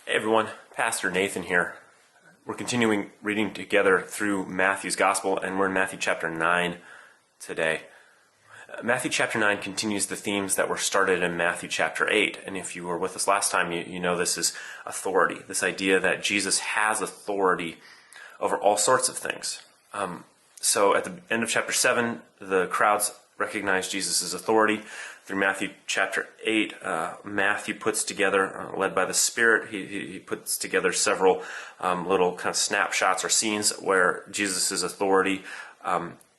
Hey everyone, Pastor Nathan here. We're continuing reading together through Matthew's Gospel, and we're in Matthew chapter 9 today. Matthew chapter 9 continues the themes that were started in Matthew chapter 8, and if you were with us last time, you know this is authority, this idea that Jesus has authority over all sorts of things. So at the end of chapter 7, the crowds recognize Jesus' authority. Through Matthew chapter 8, Matthew puts together, led by the Spirit, he puts together several little kind of snapshots or scenes where Jesus' authority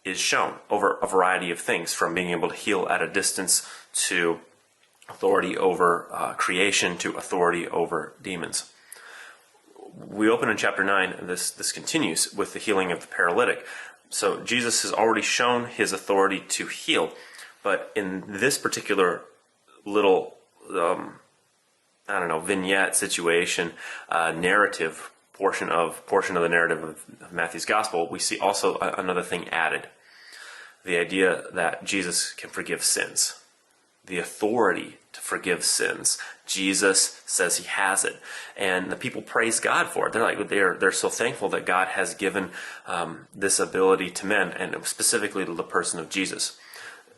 is shown over a variety of things, from being able to heal at a distance to authority over creation to authority over demons. We open in chapter 9, and this continues with the healing of the paralytic. So Jesus has already shown his authority to heal, but in this particular little, vignette situation, narrative portion of the narrative of Matthew's Gospel, we see also another thing added. The idea that Jesus can forgive sins. The authority to forgive sins. Jesus says he has it, and the people praise God for it. They're so thankful that God has given this ability to men, and specifically to the person of Jesus.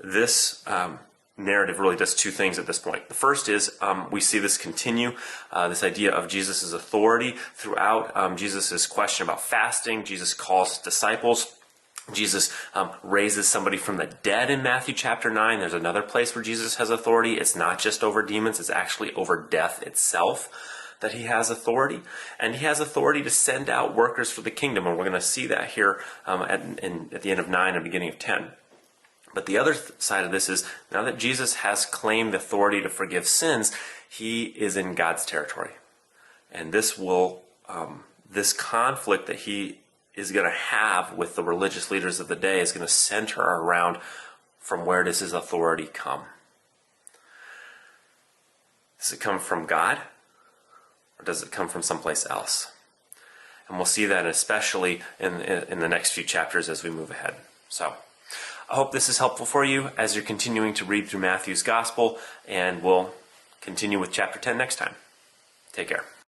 This narrative really does two things at this point. The first is we see this continue, this idea of Jesus' authority throughout Jesus' question about fasting. Jesus calls his disciples. Jesus raises somebody from the dead in Matthew chapter 9. There's another place where Jesus has authority. It's not just over demons, it's actually over death itself that he has authority. And he has authority to send out workers for the kingdom. And we're going to see that here at the end of 9 and beginning of 10. But the other side of this is, now that Jesus has claimed authority to forgive sins, he is in God's territory. And this conflict that he is going to have with the religious leaders of the day is going to center around, from where does his authority come? Does it come from God, or does it come from someplace else? And we'll see that especially in the next few chapters as we move ahead. So I hope this is helpful for you as you're continuing to read through Matthew's Gospel, and we'll continue with chapter 10 next time. Take care.